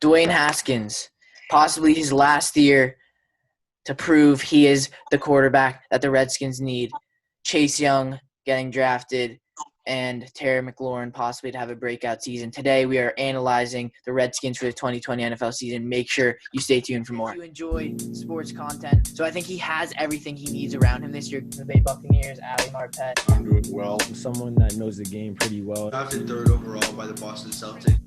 Dwayne Haskins, possibly his last year to prove he is the quarterback that the Redskins need. Chase Young getting drafted, and Terry McLaurin possibly to have a breakout season. Today we are analyzing the Redskins for the 2020 NFL season. Make sure you stay tuned for more. If you enjoy sports content, so I think he has everything he needs around him this year. The Bay Buccaneers, Ali Marpet. I'm doing well. I'm someone that knows the game pretty well. Drafted third overall by the Boston Celtics.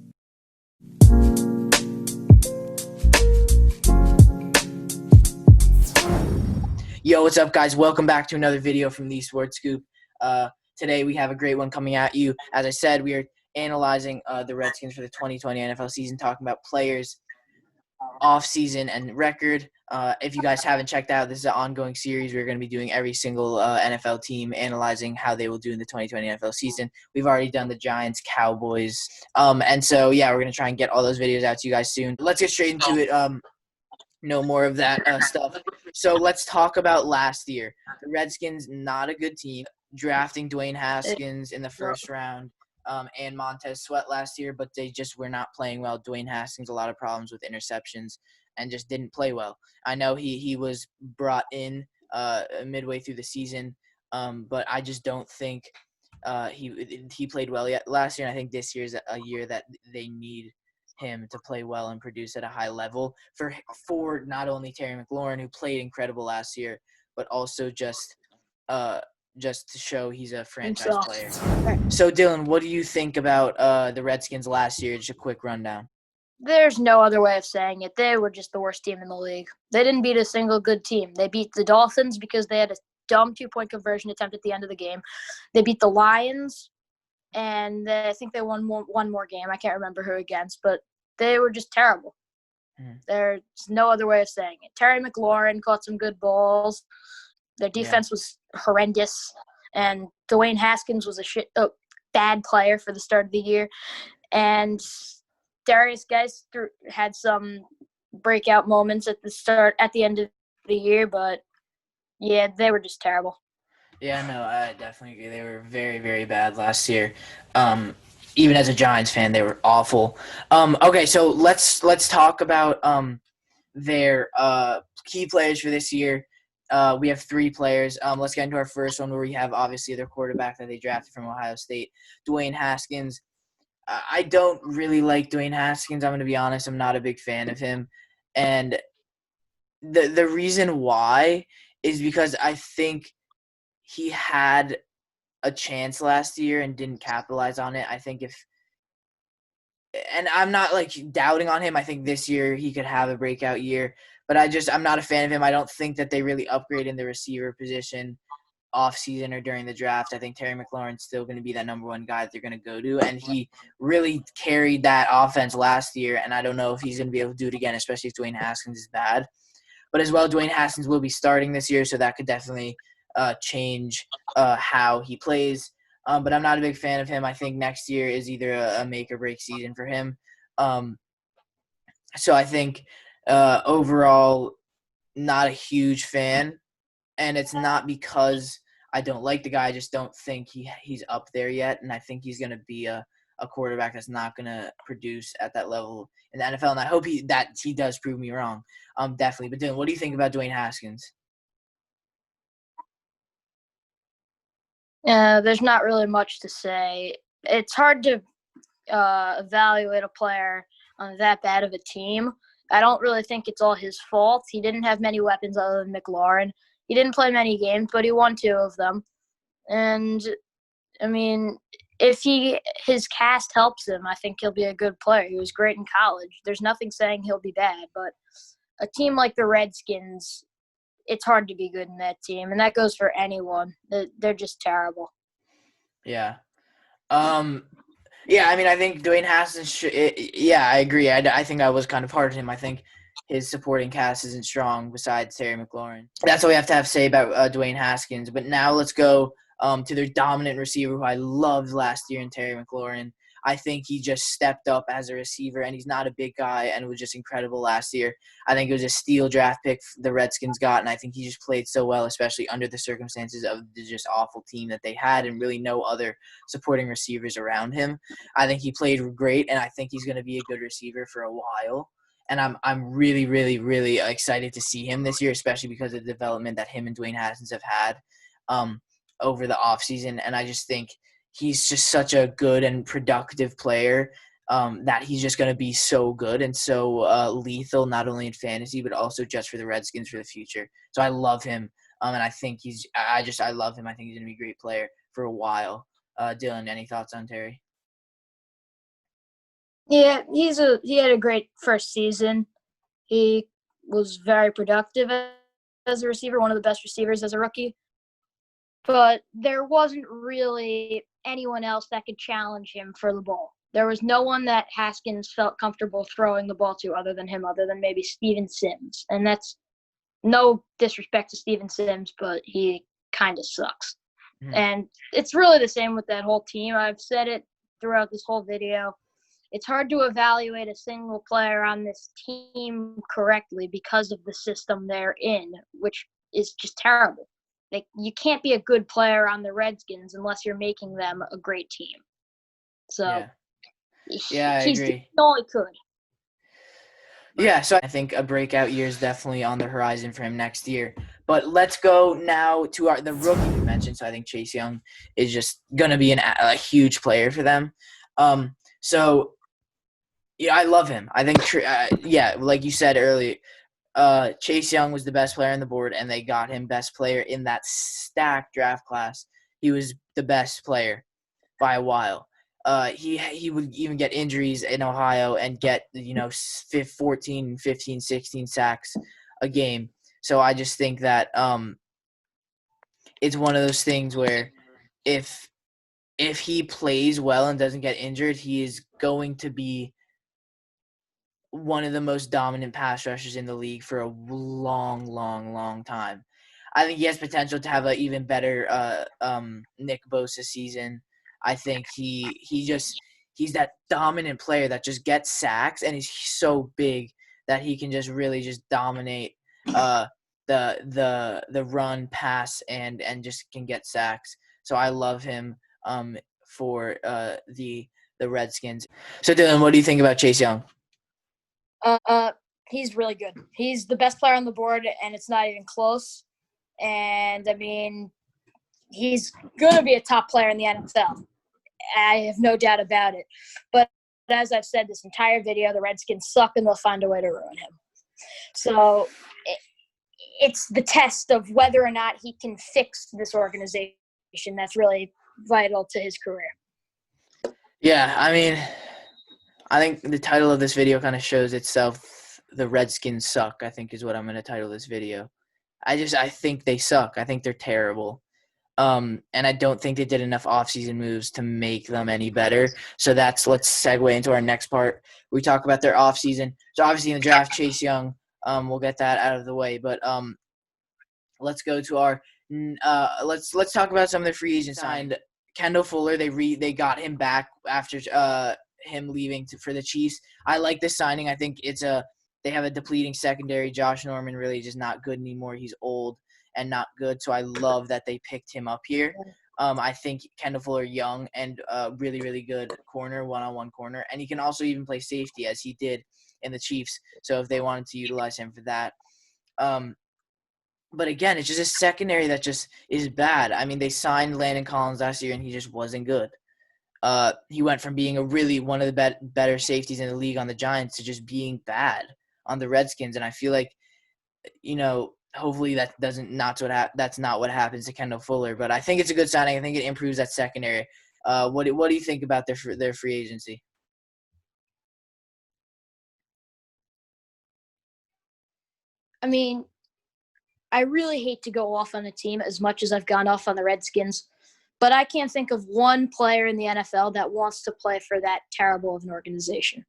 Yo, what's up, guys? Welcome back to another video from the Sports Scoop. Today we have a great one coming at you. As I said, we are analyzing the Redskins for the 2020 NFL season, talking about players, off-season, and record. If you guys haven't checked out, this is an ongoing series. We're going to be doing every single NFL team, analyzing how they will do in the 2020 NFL season. We've already done the Giants, Cowboys. And so, yeah, we're going to try and get all those videos out to you guys soon. Let's get straight into it. No more of that stuff. So let's talk about last year. The Redskins, not a good team, drafting Dwayne Haskins in the first round and Montez Sweat last year, but they just were not playing well. Dwayne Haskins, a lot of problems with interceptions and just didn't play well. I know he was brought in midway through the season, but I just don't think he played well yet last year. And I think this year is a year that they need him to play well and produce at a high level for not only Terry McLaurin, who played incredible last year, but also just to show he's a franchise player. So, Dylan, what do you think about the Redskins last year? Just a quick rundown. There's no other way of saying it. They were just the worst team in the league. They didn't beat a single good team. They beat the Dolphins because they had a dumb 2-point conversion attempt at the end of the game. They beat the Lions, and I think they won one more game. I can't remember who against, but they were just terrible. There's no other way of saying it. Terry McLaurin caught some good balls. Their defense was horrendous, and Dwayne Haskins was a bad player for the start of the year. And Darius Geis had some breakout moments at the end of the year, but yeah, they were just terrible. Yeah, no, I definitely agree. They were very, very bad last year. Even as a Giants fan, they were awful. Okay, so let's talk about their key players for this year. We have 3 players. Let's get into our first one, where we have obviously their quarterback that they drafted from Ohio State, Dwayne Haskins. I don't really like Dwayne Haskins. I'm going to be honest. I'm not a big fan of him. And the reason why is because I think he had a chance last year and didn't capitalize on it. I think and I'm not doubting on him. I think this year he could have a breakout year, but I'm not a fan of him. I don't think that they really upgraded the receiver position off season or during the draft. I think Terry McLaurin's still going to be that number one guy that they're going to go to, and he really carried that offense last year, and I don't know if he's going to be able to do it again, especially if Dwayne Haskins is bad. But as well, Dwayne Haskins will be starting this year, so that could definitely change how he plays. But I'm not a big fan of him. I think next year is either a make or break season for him. So I think overall, not a huge fan. And it's not because I don't like the guy. I just don't think he's up there yet. And I think he's going to be a quarterback that's not going to produce at that level in the NFL. And I hope he does prove me wrong. Definitely. But Dylan, what do you think about Dwayne Haskins? There's not really much to say. It's hard to evaluate a player on that bad of a team. I don't really think it's all his fault. He didn't have many weapons other than McLaurin. He didn't play many games, but he won 2 of them. And, I mean, if his cast helps him, I think he'll be a good player. He was great in college. There's nothing saying he'll be bad, but a team like the Redskins, it's hard to be good in that team, and that goes for anyone. They're just terrible. Yeah. Yeah, I mean, I think Dwayne Haskins I agree. I think I was kind of hard on him. I think his supporting cast isn't strong besides Terry McLaurin. That's all we have to say about Dwayne Haskins. But now let's go to their dominant receiver, who I loved last year in Terry McLaurin. I think he just stepped up as a receiver, and he's not a big guy and was just incredible last year. I think it was a steal draft pick the Redskins got, and I think he just played so well, especially under the circumstances of the just awful team that they had and really no other supporting receivers around him. I think he played great, and I think he's going to be a good receiver for a while. And I'm really, really, really excited to see him this year, especially because of the development that him and Dwayne Haskins have had over the offseason. And I just think he's just such a good and productive player that he's just going to be so good and so lethal, not only in fantasy, but also just for the Redskins for the future. So I love him. And I think I love him. I think he's going to be a great player for a while. Dylan, any thoughts on Terry? Yeah, he had a great first season. He was very productive as a receiver, one of the best receivers as a rookie. But there wasn't really anyone else that could challenge him for the ball. There was no one that Haskins felt comfortable throwing the ball to other than him, other than maybe Steven Sims. And that's no disrespect to Steven Sims, but he kind of sucks. Mm-hmm. And it's really the same with that whole team. I've said it throughout this whole video. It's hard to evaluate a single player on this team correctly because of the system they're in, which is just terrible. Like, you can't be a good player on the Redskins unless you're making them a great team. So, yeah, I agree. He's all he could. Yeah, so I think a breakout year is definitely on the horizon for him next year. But let's go now to the rookie you mentioned. So I think Chase Young is just going to be a huge player for them. So, yeah, I love him. I think, like you said earlier, Chase Young was the best player on the board, and they got him best player in that stacked draft class. He was the best player by a while. He would even get injuries in Ohio and get 14, 15, 16 sacks a game. So I just think that it's one of those things where if he plays well and doesn't get injured, he is going to be one of the most dominant pass rushers in the league for a long, long, long time. I think he has potential to have an even better Nick Bosa season. I think he's that dominant player that just gets sacks, and he's so big that he can just really just dominate the run, pass, and just can get sacks. So I love him for the Redskins. So Dylan, what do you think about Chase Young? He's really good. He's the best player on the board, and it's not even close. And I mean, he's gonna be a top player in the NFL. I have no doubt about it. But as I've said this entire video, the Redskins suck, and they'll find a way to ruin him. So it's the test of whether or not he can fix this organization that's really vital to his career. Yeah, I mean, I think the title of this video kind of shows itself. The Redskins suck, I think, is what I'm going to title this video. I think they suck. I think they're terrible. And I don't think they did enough offseason moves to make them any better. So let's segue into our next part. We talk about their offseason. So obviously in the draft, Chase Young, we'll get that out of the way. But let's go to our let's talk about some of the free agents signed. Kendall Fuller, they got him back after him leaving for the Chiefs. I like this signing. I think they have a depleting secondary. Josh Norman really just not good anymore. He's old and not good. So I love that they picked him up here. I think Kendall Fuller, young and really, really good corner, one-on-one corner. And he can also even play safety as he did in the Chiefs. So if they wanted to utilize him for that. But again, it's just a secondary that just is bad. I mean, they signed Landon Collins last year and he just wasn't good. He went from being one of the better safeties in the league on the Giants to just being bad on the Redskins. And I feel like, hopefully that's not what happens to Kendall Fuller. But I think it's a good signing. I think it improves that secondary. What do you think about their free agency? I mean, I really hate to go off on a team as much as I've gone off on the Redskins, but I can't think of one player in the NFL that wants to play for that terrible of an organization.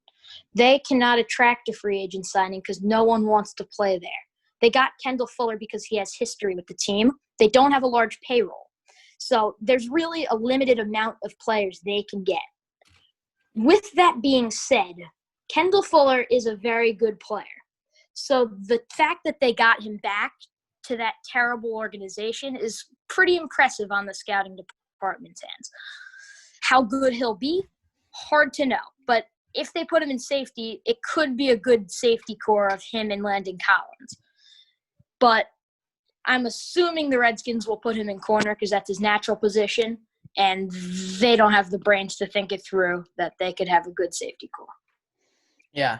They cannot attract a free agent signing because no one wants to play there. They got Kendall Fuller because he has history with the team. They don't have a large payroll. So there's really a limited amount of players they can get. with that being said, Kendall Fuller is a very good player. So the fact that they got him back to that terrible organization is pretty impressive on the scouting department's hands. How good he'll be, hard to know. But if they put him in safety, it could be a good safety core of him and Landon Collins. But I'm assuming the Redskins will put him in corner because that's his natural position, and they don't have the brains to think it through that they could have a good safety core. Yeah.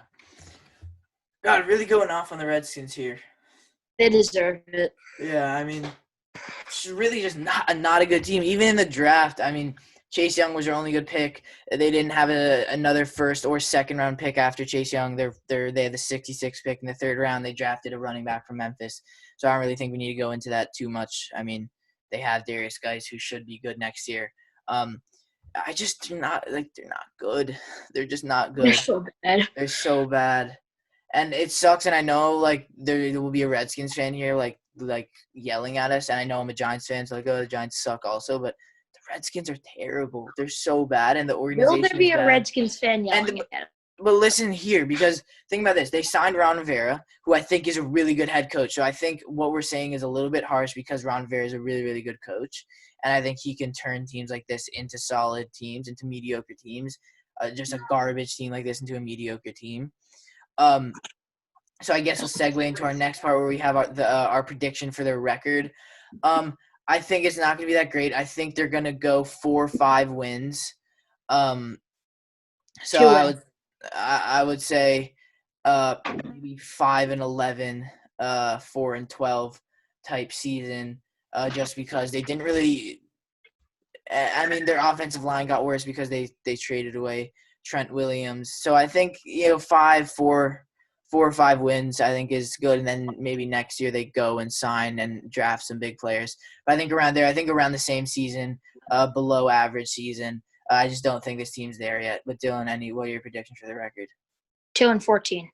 God, really going off on the Redskins here. They deserve it. Yeah, I mean, it's really just not a good team. Even in the draft, I mean, Chase Young was their only good pick. They didn't have another first or second round pick after Chase Young. They had the 66th pick in the third round. They drafted a running back from Memphis. So I don't really think we need to go into that too much. I mean, they have Darius Guice who should be good next year. I just do not – they're not good. They're just not good. They're so bad. They're so bad. And it sucks, and I know, there will be a Redskins fan here, yelling at us, and I know I'm a Giants fan, so the Giants suck also, but the Redskins are terrible. They're so bad, and the organization Will there be is a bad. Redskins fan yelling at us? But listen here, because think about this. They signed Ron Rivera, who I think is a really good head coach. So I think what we're saying is a little bit harsh because Ron Rivera is a really, really good coach. And I think he can turn teams like this into solid teams, into mediocre teams. Just a garbage team like this into a mediocre team. So I guess we'll segue into our next part where we have our prediction for their record. I think it's not going to be that great. I think they're going to go 4 or 5 wins. So I would say maybe 5-11, 4-12 type season, just because they didn't really. I mean, their offensive line got worse because they traded away Trent Williams. So I think 4 or 5 wins I think is good, and then maybe next year they go and sign and draft some big players. But I think around there, around the same season, below average season. I just don't think this team's there yet. But Dylan, what are your predictions for the record? 2-14.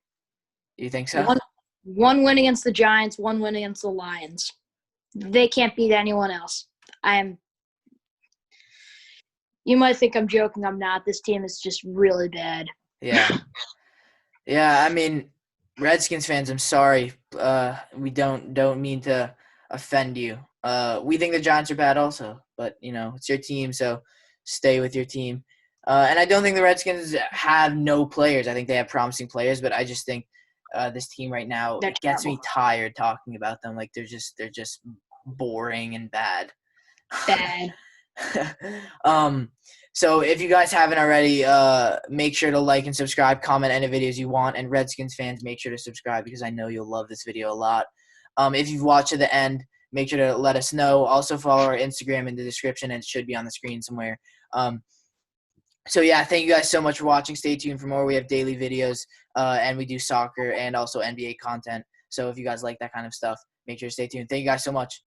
You think so? One win against the Giants, 1 win against the Lions. They can't beat anyone else. You might think I'm joking. I'm not. This team is just really bad. Yeah. Yeah, I mean, Redskins fans, I'm sorry. We don't mean to offend you. We think the Giants are bad also, but, it's your team, so stay with your team. And I don't think the Redskins have no players. I think they have promising players, but I just think this team right now, it gets me tired talking about them. They're just boring and bad. Bad. So if you guys haven't already, make sure to like and subscribe, comment any videos you want, and Redskins fans, make sure to subscribe because I know you'll love this video a lot. If you've watched to the end, make sure to let us know. Also follow our Instagram in the description, and it should be on the screen somewhere. So yeah, thank you guys so much for watching. Stay tuned for more. We have daily videos, and we do soccer and also NBA content. So if you guys like that kind of stuff, make sure to stay tuned. Thank you guys so much.